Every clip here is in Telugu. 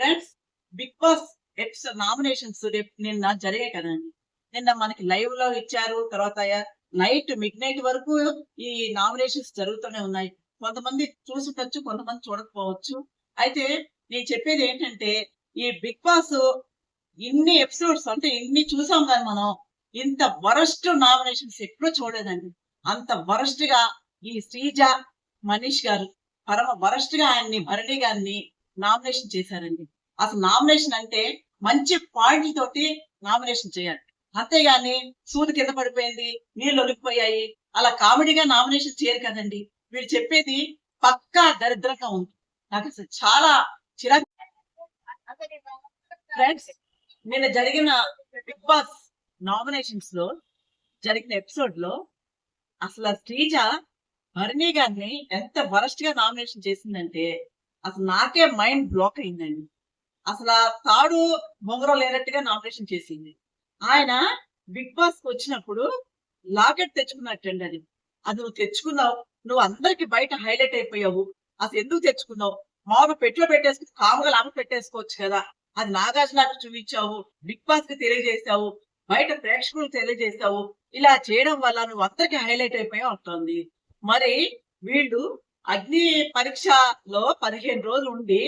Friends, Bigg Boss episode nominations రేపు నిన్న జరిగాయి కదండి. నిన్న మనకి లైవ్ లో ఇచ్చారు. తర్వాత నైట్ మిడ్ నైట్ వరకు ఈ నామినేషన్స్ జరుగుతూనే ఉన్నాయి. కొంతమంది చూసుండొచ్చు, కొంతమంది చూడకపోవచ్చు. అయితే నేను చెప్పేది ఏంటంటే, ఈ బిగ్ బాస్ ఇన్ని ఎపిసోడ్స్ అంటే ఇన్ని చూసాం కానీ మనం ఇంత వరస్ట్ నామినేషన్స్ ఎప్పుడూ చూడలేదండి. అంత వరస్ట్ గా ఈ శ్రీజ, మనీష్ గారు పరమ వరస్ట్ గా ఆయన్ని, భరణి గారిని నామినేషన్ చేశారండి. అసలు నామినేషన్ అంటే మంచి పాయింట్ల తోటి నామినేషన్ చేయాలి. అంతేగాని సూది కింద పడిపోయింది, నీళ్ళు ఒలికిపోయాయి, అలా కామెడీగా నామినేషన్ చేయరు కదండి. వీళ్ళు చెప్పేది పక్కా దరిద్రంగా ఉంది. నాకు అసలు చాలా చిరాకు. ఫ్రెండ్స్, నిన్న జరిగిన బిగ్ బాస్ నామినేషన్స్ లో జరిగిన ఎపిసోడ్ లో అసలు శ్రీజ భరణి గారిని ఎంత వరస్ట్ గా నామినేషన్ చేసిందంటే అసలు నాకే మైండ్ బ్లాక్ అయిందండి. అసలు తాడు బొంగరం లేనట్టుగా నామినేషన్ చేసింది. ఆయన బిగ్ బాస్ కి వచ్చినప్పుడు లాకెట్ తెచ్చుకున్నట్టండి. అది అది నువ్వు తెచ్చుకున్నావు, నువ్వు అందరికి బయట హైలైట్ అయిపోయావు. అసలు ఎందుకు తెచ్చుకున్నావు? మామూలుగా పెట్టులో పెట్టేసుకుని కాముగా లాభ పెట్టేసుకోవచ్చు కదా. అది నాగార్జునకు చూపించావు, బిగ్ బాస్ కి తెలియజేశావు, బయట ప్రేక్షకులకు తెలియజేశావు. ఇలా చేయడం వల్ల నువ్వు అందరికి హైలైట్ అయిపోయావు అంటుంది. మరి వీళ్ళు అగ్ని పరీక్షలో 15 రోజులు ఉండి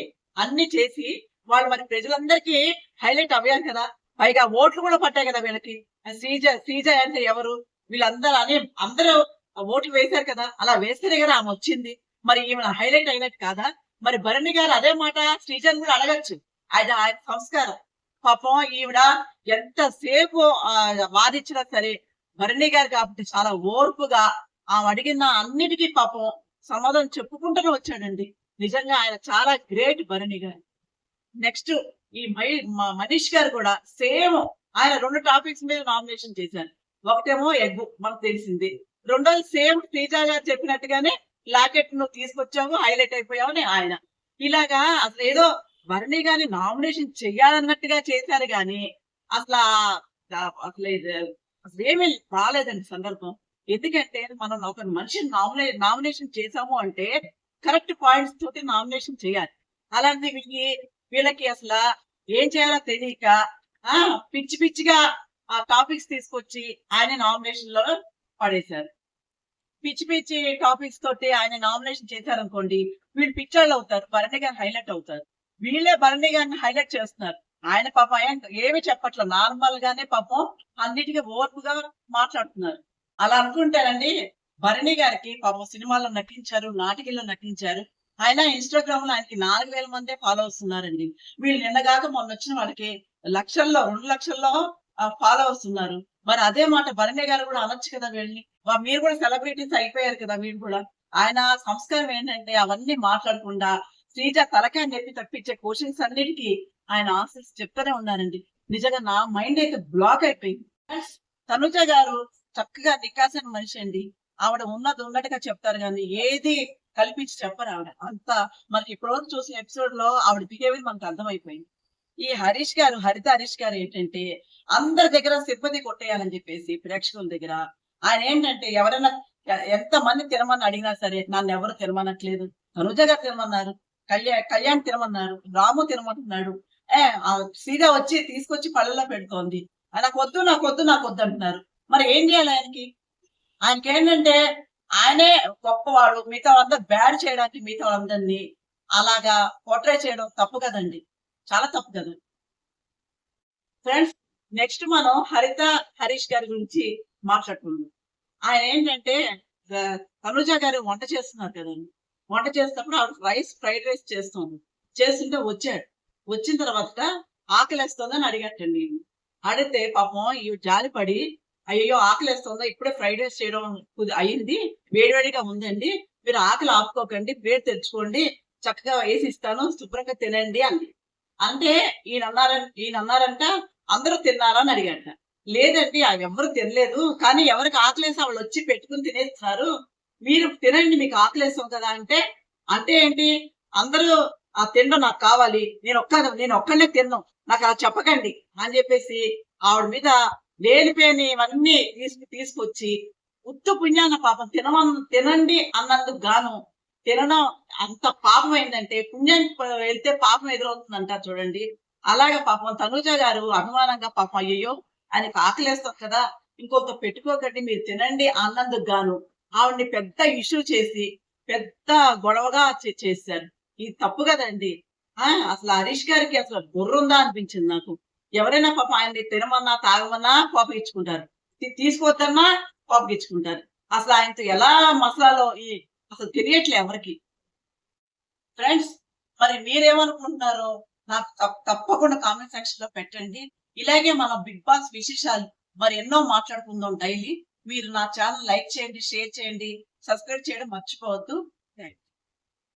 అన్ని చేసి వాళ్ళు మరి ప్రజలందరికీ హైలైట్ అవ్యారు కదా. పైగా ఓట్లు కూడా పట్టాయి కదా వీళ్ళకి. శ్రీజ శ్రీజ అంటే ఎవరు? వీళ్ళందరూ అని అందరూ ఓట్లు వేశారు కదా. అలా వేస్తేనే కదా ఆమె వచ్చింది. మరి ఈమె హైలైట్ అయినట్టు కాదా? మరి భరణి గారు అదే మాట శ్రీజని కూడా అడగచ్చు. ఆయన సంస్కారం. పాపం ఈవిడ ఎంతసేపు వాదించినా సరే భరణి గారు కాబట్టి చాలా ఓర్పుగా ఆమె అడిగిన అన్నిటికీ పాపం సమాధానం చెప్పుకుంటూనే వచ్చాడండి. నిజంగా ఆయన చాలా గ్రేట్ భరణి గారు. నెక్స్ట్ ఈ మనీష్ గారు కూడా సేమ్. ఆయన 2 టాపిక్స్ మీద నామినేషన్ చేశారు. ఒకటేమో ఎగ్, మనకు తెలిసింది. రెండోది సేమ్ శ్రీజ గారు చెప్పినట్టుగానే లాకెట్ నువ్వు తీసుకొచ్చావు, హైలైట్ అయిపోయావు అని ఆయన. ఇలాగా అసలు ఏదో భరణి గారిని నామినేషన్ చెయ్యాలన్నట్టుగా చేశారు గాని అసలు అసలు అసలు ఏమీ రాలేదండి సందర్భం. ఎందుకంటే మనం ఒక మనిషిని నామినేషన్ చేశాము అంటే కరెక్ట్ పాయింట్స్ తోటి నామినేషన్ చేయాలి. అలాంటి వీళ్ళకి అసలు ఏం చేయాలో తెలియక పిచ్చి పిచ్చిగా ఆ టాపిక్స్ తీసుకొచ్చి ఆయన నామినేషన్ లో పడేశారు. పిచ్చి పిచ్చి టాపిక్స్ తోటి ఆయన నామినేషన్ చేశారనుకోండి, వీళ్ళు పిక్చర్లు అవుతారు, భరణి గారు హైలైట్ అవుతారు. వీళ్ళే భరణి గారిని హైలైట్ చేస్తున్నారు. ఆయన పాపం ఏమి చెప్పట్లేదు, నార్మల్ గానే పాపం అన్నిటికీ ఓర్పుగా మాట్లాడుతున్నారు. అలా అనుకుంటారండి. భరణి గారికి పాపం సినిమాల్లో నటించారు, నాటికల్లో నటించారు. ఆయన ఇన్స్టాగ్రామ్ లో ఆయనకి 4000 మందే ఫాలోవర్స్ ఉన్నారండి. వీళ్ళు నిన్నగాక మొన్న వచ్చిన వాళ్ళకి లక్షల్లో 2 లక్షల్లో ఫాలోవర్స్ ఉన్నారు. మరి అదే మాట భరణి గారు కూడా అనొచ్చు కదా వీళ్ళని. మీరు కూడా సెలబ్రిటీస్ అయిపోయారు కదా మీరు కూడా. ఆయన సంస్కారం ఏంటంటే అవన్నీ మాట్లాడకుండా శ్రీజ తలకాయ నొప్పి తప్పించే క్వశ్చన్స్ అన్నిటికీ ఆయన ఆన్సర్స్ చెప్తూనే ఉన్నారండి. నిజంగా నా మైండ్ అయితే బ్లాక్ అయిపోయింది. తనుజ గారు చక్కగా నికాసిన మనిషి అండి. ఆవిడ ఉన్నది ఉన్నట్టుగా చెప్తారు కానీ ఏది కల్పించి చెప్పరు ఆవిడ. అంత మనకి ఇప్పటివరకు చూసిన ఎపిసోడ్ లో ఆవిడ బిహేవియర్ మనకు అర్థమైపోయింది. ఈ హరిత హరీష్ గారు ఏంటంటే అందరి దగ్గర సిబ్బంది కొట్టేయాలని చెప్పేసి ప్రేక్షకుల దగ్గర ఆయన ఏంటంటే ఎవరైనా ఎంత మంది తినమని అడిగినా సరే నన్ను ఎవరు తినమనట్లేదు. తనుజ గారు తినమన్నారు, కళ్యాణ్ తినమన్నారు, రాము తినమంటున్నాడు. సీద వచ్చి తీసుకొచ్చి పళ్ళలో పెడుతోంది. నాకు వద్దు అంటున్నారు. మరి ఏం చేయాలి ఆయనకి ఏంటంటే ఆయనే గొప్పవాడు, మిగతా వాళ్ళందరూ బ్యాడ్ చేయడానికి మిగతా వాళ్ళందరినీ అలాగా పోట్రే చేయడం తప్పు కదండి, చాలా తప్పు కదా. ఫ్రెండ్స్, నెక్స్ట్ మనం హరీష్ గారి గురించి మాట్లాడుకుందాం. ఆయన ఏంటంటే తనుజ గారు వంట చేస్తున్నారు కదండి. వంట చేసేటప్పుడు ఆవిడ ఫ్రైడ్ రైస్ చేస్తుంటే వచ్చిన తర్వాత ఆకలేస్తుందని అడిగట్టండి. అడిగితే పాపం ఈ జాలిపడి అయ్యో ఆకలేస్తుందా, ఇప్పుడే ఫ్రైడ్ రైస్ చేయడం అయ్యింది, వేడివేడిగా ఉందండి, మీరు ఆకలి ఆపుకోకండి, వేడి తెచ్చుకోండి, చక్కగా వేసి ఇస్తాను, శుభ్రంగా తినండి అంది. అంటే ఈయన అన్నారంట అందరూ తిన్నారా అని అడిగాట. లేదండి అవి ఎవరు తినలేదు, కానీ ఎవరికి ఆకలేసి వాళ్ళు వచ్చి పెట్టుకుని తినేస్తున్నారు, మీరు తినండి మీకు ఆకలేస్తాం కదా అంటే. అంటే ఏంటి, అందరూ తినడం నాకు కావాలి, నేను ఒక్కనే తిన్నాం, నాకు అలా చెప్పకండి అని చెప్పేసి ఆవిడ మీద లేనిపోయినవన్నీ తీసుకొచ్చి ఉత్తు పుణ్యాన పాపం తినండి అన్నందుకు గాను తినడం అంత పాపం ఏంటంటే పుణ్యం వెళ్తే పాపం ఎదురవుతుందంటారు చూడండి. అలాగే పాపం తనూజ గారు అనుమానంగా పాపం అయ్యయ్యో! ఆయనకి ఆకలేస్తుంది కదా! ఇంకొంత పెట్టుకోకండి మీరు తినండి అన్నందుకు గాను ఆవిడని పెద్ద ఇష్యూ చేసి పెద్ద గొడవగా చేసేసారు. ఇది తప్పు కదండీ! అసలు హరీష్ గారికి అసలు బుర్రుందా అనిపించింది నాకు. ఎవరైనా పాపం ఆయన్ని తినమన్నా, తాగమన్నా కోపగించుకుంటారు. తీసుకోవద్దన్నా కోపగించుకుంటారు. అసలు ఆయనతో ఎలా మసలాలో అసలు తెలియట్లే ఎవరికీ. ఫ్రెండ్స్ మరి మీరేమనుకుంటున్నారో నాకు తప్పకుండా కామెంట్ సెక్షన్ లో పెట్టండి. ఇలాగే మనం బిగ్ బాస్ విశేషాలు మరి ఎన్నో మాట్లాడుకుందాం డైలీ. మీరు నా ఛానల్ లైక్ చేయండి, షేర్ చేయండి, సబ్స్క్రైబ్ చేయడం మర్చిపోవద్దు.